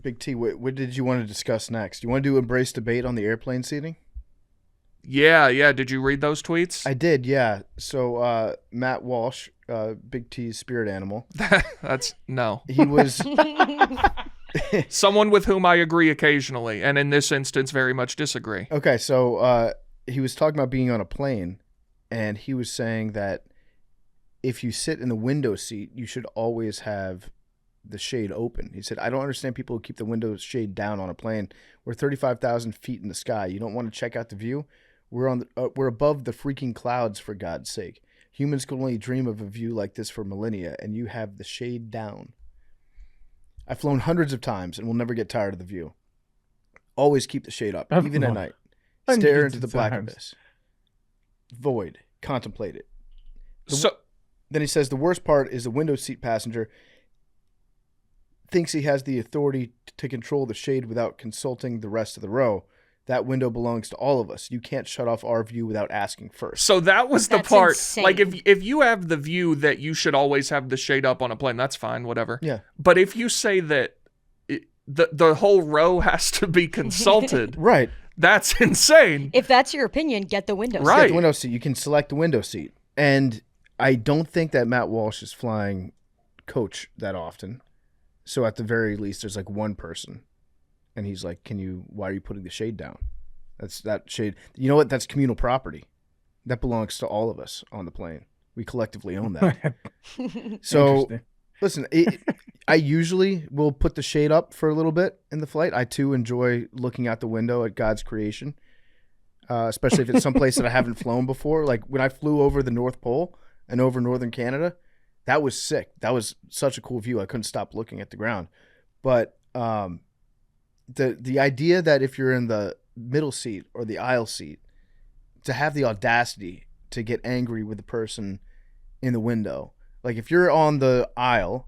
Big T, what did you want to discuss next? You want to do embrace debate on the airplane seating? Yeah. Did you read those tweets? I did, yeah. So Matt Walsh, Big T's spirit animal. That's no. He was someone with whom I agree occasionally, and in this instance, very much disagree. okay. So he was talking about being on a plane, and he was saying that if you sit in the window seat, you should always have the shade open. He said, I don't understand people who keep the window shade down on a plane. We're 35,000 feet in the sky. You don't want to check out the view? We're above the freaking clouds, for God's sake. Humans could only dream of a view like this for millennia, and you have the shade down. I've flown hundreds of times and will never get tired of the view. Always keep the shade up, even at night. Stare into the black abyss. Void. Contemplate it. Then he says the worst part is the window seat passenger thinks he has the authority to control the shade without consulting the rest of the row. That window belongs to all of us. You can't shut off our view without asking first. So that was the part. Insane. Like if you have the view that you should always have the shade up on a plane, that's fine, whatever. Yeah. But if you say that the whole row has to be consulted, Right. that's insane. If that's your opinion, get the window Right. Get the window seat. You can select the window seat. And I don't think that Matt Walsh is flying coach that often. So at the very least, there's like one person. And he's like, why are you putting the shade down? That's that shade. You know what? That's communal property. That belongs to all of us on the plane. We collectively own that. So listen, I usually will put the shade up for a little bit in the flight. I too enjoy looking out the window at God's creation, especially if it's someplace that I haven't flown before. Like when I flew over the North Pole and over northern Canada, that was sick. That was such a cool view. I couldn't stop looking at the ground. But the idea that if you're in the middle seat or the aisle seat, to have the audacity to get angry with the person in the window. Like if you're on the aisle,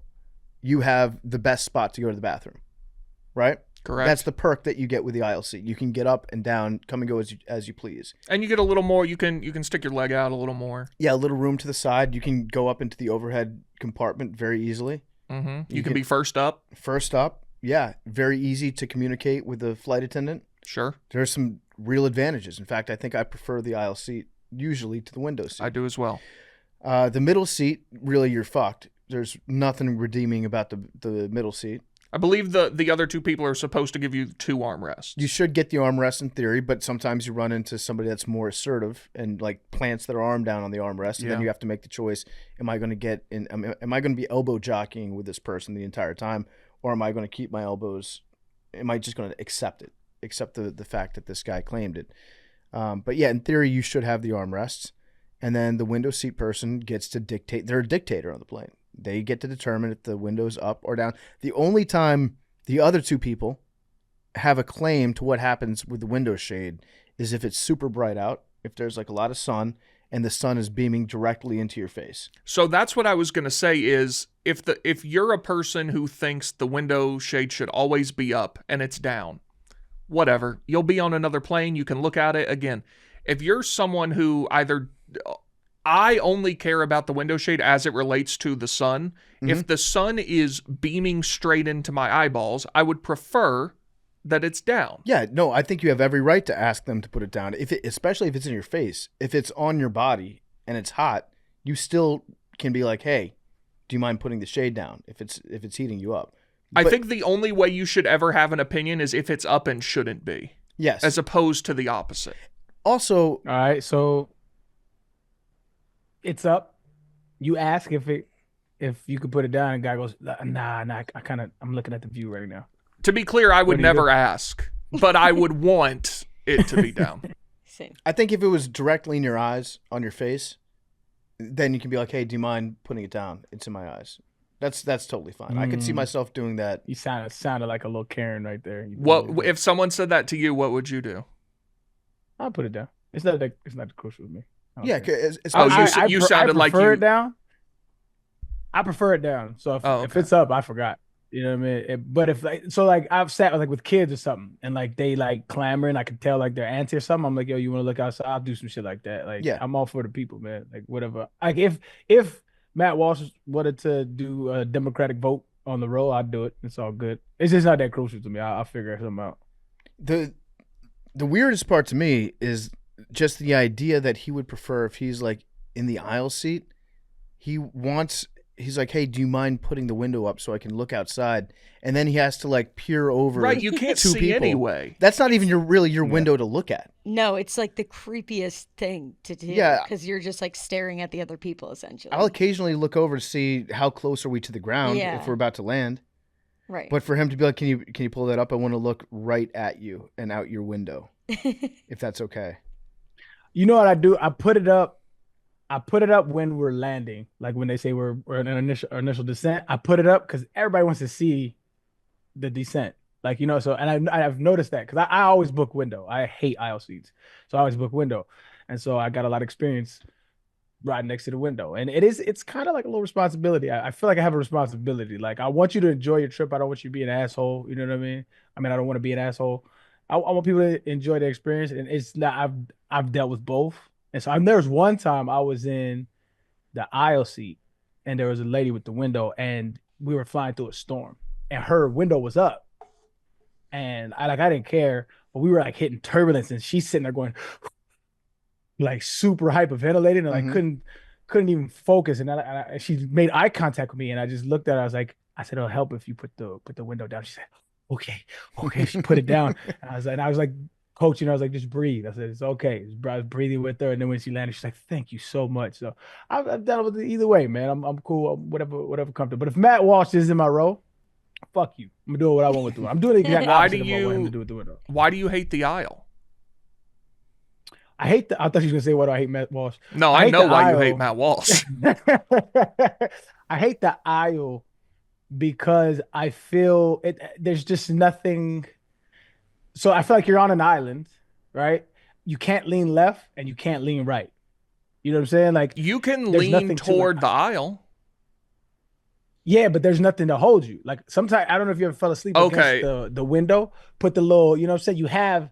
you have the best spot to go to the bathroom, right? Correct. That's the perk that you get with the aisle seat. You can get up and down, come and go as you please. And you get a little more. You can stick your leg out a little more. Yeah, a little room to the side. You can go up into the overhead compartment very easily. Mm-hmm. You can be first up. First up, yeah. Very easy to communicate with the flight attendant. Sure. There's some real advantages. In fact, I think I prefer the aisle seat usually to the window seat. I do as well. The middle seat, really, you're fucked. There's nothing redeeming about the middle seat. I believe the other two people are supposed to give you 2 armrests. You should get the armrest in theory, but sometimes you run into somebody that's more assertive and like plants their arm down on the armrest, and then you have to make the choice: am I going to get in? Am I going to be elbow jockeying with this person the entire time, or am I going to keep my elbows? Am I just going to accept the fact that this guy claimed it? But yeah, in theory, you should have the armrests, and then the window seat person gets to dictate. They're a dictator on the plane. They get to determine if the window's up or down. The only time the other two people have a claim to what happens with the window shade is if it's super bright out, if there's like a lot of sun and the sun is beaming directly into your face. So that's what I was going to say is if you're a person who thinks the window shade should always be up and it's down, whatever, you'll be on another plane. You can look at it again. If you're someone who I only care about the window shade as it relates to the sun. Mm-hmm. If the sun is beaming straight into my eyeballs, I would prefer that it's down. Yeah, no, I think you have every right to ask them to put it down, especially if it's in your face. If it's on your body and it's hot, you still can be like, hey, do you mind putting the shade down if it's heating you up? I think the only way you should ever have an opinion is if it's up and shouldn't be. Yes. As opposed to the opposite. Also, all right, so it's up. You ask if you could put it down, and the guy goes, nah. I'm looking at the view right now. To be clear, I would never ask, but I would want it to be down. Same. I think if it was directly in your eyes, on your face, then you can be like, hey, do you mind putting it down? It's in my eyes. That's totally fine. I could see myself doing that. You sounded like a little Karen right there. What if someone said that to you? What would you do? I'll put it down. It's not crucial with me. Yeah, you sounded like you prefer it down. I prefer it down. So if it's up, I forgot. You know what I mean? But if I've sat with kids or something, and like they like clamoring, I can tell like they're antsy or something. I'm like, yo, you want to look outside? I'll do some shit like that. Like, yeah, I'm all for the people, man. Like whatever. Like if Matt Walsh wanted to do a Democratic vote on the road, I'd do it. It's all good. It's just not that crucial to me. I'll figure something out. The weirdest part to me is just the idea that he would prefer if he's like in the aisle seat. He's like, hey, do you mind putting the window up so I can look outside? And then he has to like peer over. Right, you can't two see people. Anyway. That's not even your window to look at. No, it's like the creepiest thing to do. Yeah. Because you're just like staring at the other people, essentially. I'll occasionally look over to see how close are we to the ground if we're about to land. Right. But for him to be like, can you pull that up? I want to look right at you and out your window, if that's okay. You know what I do? I put it up when we're landing, like when they say we're in an initial descent. I put it up because everybody wants to see the descent, like, you know. So, and I've noticed that because I always book window. I hate aisle seats, so I always book window, and so I got a lot of experience riding next to the window. And it's kind of like a little responsibility. I feel like I have a responsibility. Like, I want you to enjoy your trip. I don't want you to be an asshole. You know what I mean? I don't want to be an asshole. I want people to enjoy the experience, and it's not. I've dealt with both. And so there was one time I was in the aisle seat and there was a lady with the window and we were flying through a storm and her window was up. And I didn't care, but we were like hitting turbulence and she's sitting there going like super hyperventilating and like couldn't even focus. And she made eye contact with me and I just looked at her. I said, it'll help if you put the window down. She said, okay. She put it down. And I was like, coaching, I was like, just breathe. I said, it's okay. I was breathing with her. And then when she landed, she's like, thank you so much. So I've dealt with it either way, man. I'm cool. Whatever comfortable. But if Matt Walsh is in my row, fuck you. I'm doing what I want with the window. I'm doing the exact opposite of what I want him to do with the window. Why do you hate the aisle? I thought you were going to say, why do I hate Matt Walsh? No, I know why you hate Matt Walsh. I hate the aisle because I feel there's just nothing. So I feel like you're on an island, right? You can't lean left and you can't lean right. You know what I'm saying? Like, you can lean toward the aisle. Yeah, but there's nothing to hold you. Like, sometimes, I don't know if you ever fell asleep against the window, put the little, you know what I'm saying?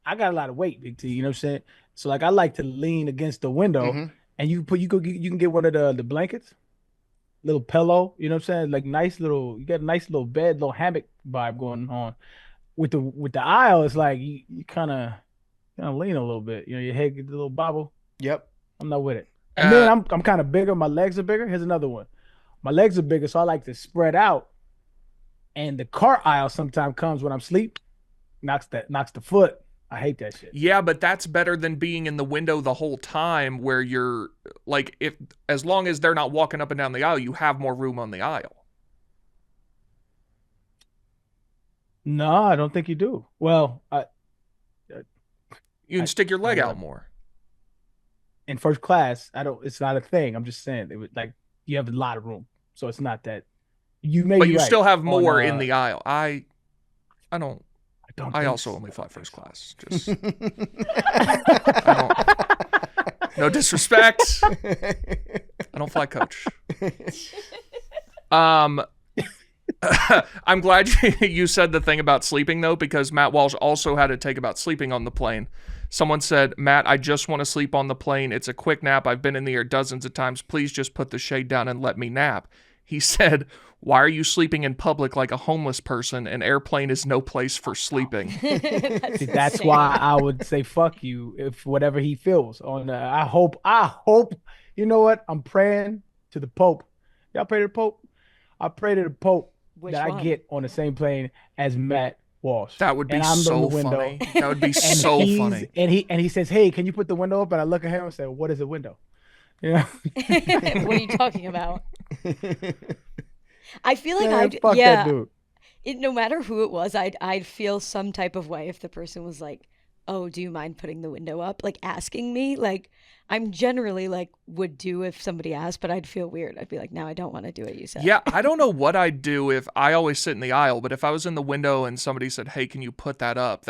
I got a lot of weight, Big T, you know what I'm saying? So like, I like to lean against the window and you can get one of the blankets, little pillow, you know what I'm saying? Like you got a nice little bed, little hammock vibe going on. With the aisle, it's like you kind of lean a little bit. You know, your head gets a little bobble. Yep. I'm not with it. And then I'm kind of bigger. My legs are bigger. Here's another one. My legs are bigger, so I like to spread out. And the car aisle sometimes comes when I'm asleep, knocks the foot. I hate that shit. Yeah, but that's better than being in the window the whole time where you're like, as long as they're not walking up and down the aisle, you have more room on the aisle. No, I don't think you do. Well, you can stick your leg out more. In first class, it's not a thing. I'm just saying, it would, like, you have a lot of room, so it's not that. But you still have more in the aisle. I don't. I also only fly first class. Just no disrespect. I don't fly coach. I'm glad you said the thing about sleeping, though, because Matt Walsh also had a take about sleeping on the plane. Someone said, Matt, I just want to sleep on the plane. It's a quick nap. I've been in the air dozens of times. Please just put the shade down and let me nap. He said, why are you sleeping in public like a homeless person? An airplane is no place for sleeping. That's why I would say fuck you if whatever he feels. I hope, you know what? I'm praying to the Pope. Y'all pray to the Pope? I pray to the Pope I get on the same plane as Matt Walsh. That would be so funny. That would be so funny. And he says, hey, can you put the window up? And I look at him and say, what is a window? You know? What are you talking about? I feel like that dude. No matter who it was, I'd feel some type of way if the person was like, oh, do you mind putting the window up? Like, asking me. Like, I'm generally like, would do if somebody asked, but I'd feel weird. I'd be like, no, I don't want to do what you said. Yeah, I don't know what I'd do if I always sit in the aisle, but if I was in the window and somebody said, hey, can you put that up?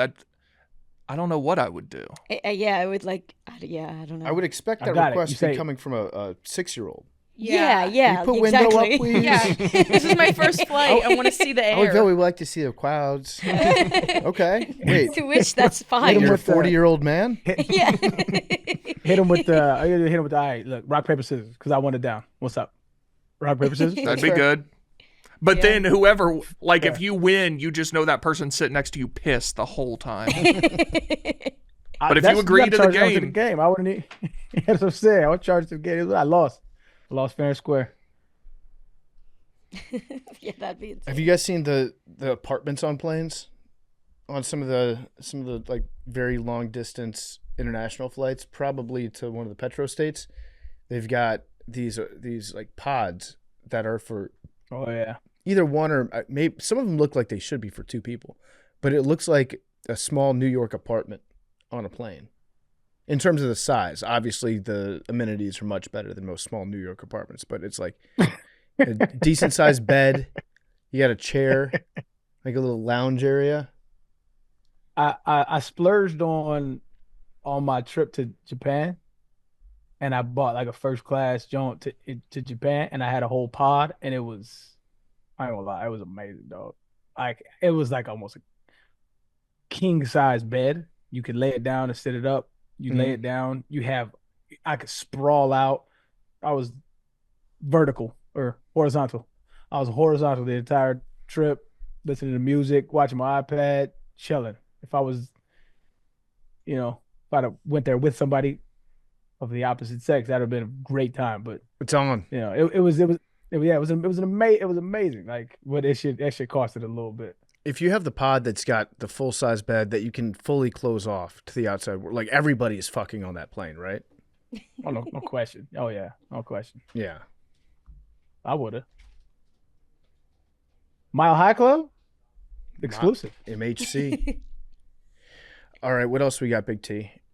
I don't know what I would do. I would like, I don't know. I would expect that request to be coming from a 6-year-old. Yeah, Can you put window up, please? Yeah, this is my first flight. I want to see the air. Oh, we like to see the clouds. Okay, wait. To which that's fine. You're a 40-year-old man? Yeah. Hit him with the, all right, look, rock, paper, scissors, because I want it down. What's up? Rock, paper, scissors? That'd be good. But Yeah. then whoever, like, if you win, you just know that person sitting next to you pissed the whole time. But if you agree to the game, I wouldn't need. That's what I'm saying. I would charge to the game. I lost fair and square. Yeah, that'd be insane. Have you guys seen the apartments on planes? On some of the like very long distance international flights, probably to one of the petro states, they've got these like pods that are for either one or maybe some of them look like they should be for two people, but it looks like a small New York apartment on a plane. In terms of the size, obviously the amenities are much better than most small New York apartments, but it's like a decent sized bed. You got a chair, like a little lounge area. I splurged on my trip to Japan, and I bought like a first class jaunt to Japan, and I had a whole pod, and it was, I ain't gonna lie, it was amazing, dog. Like it was like almost a king size bed. You could lay it down and sit it up. You lay it down. I could sprawl out. I was vertical or horizontal. I was horizontal the entire trip, listening to music, watching my iPad, chilling. If I was, if I'd have went there with somebody of the opposite sex, that'd have been a great time. But it's on. It was amazing. Like what that shit costed a little bit. If you have the pod that's got the full size bed that you can fully close off to the outside world, like everybody is fucking on that plane, right? Oh no question. Oh yeah, no question. Yeah, I would have. Mile High Club, exclusive. MHC. All right, what else we got, Big T?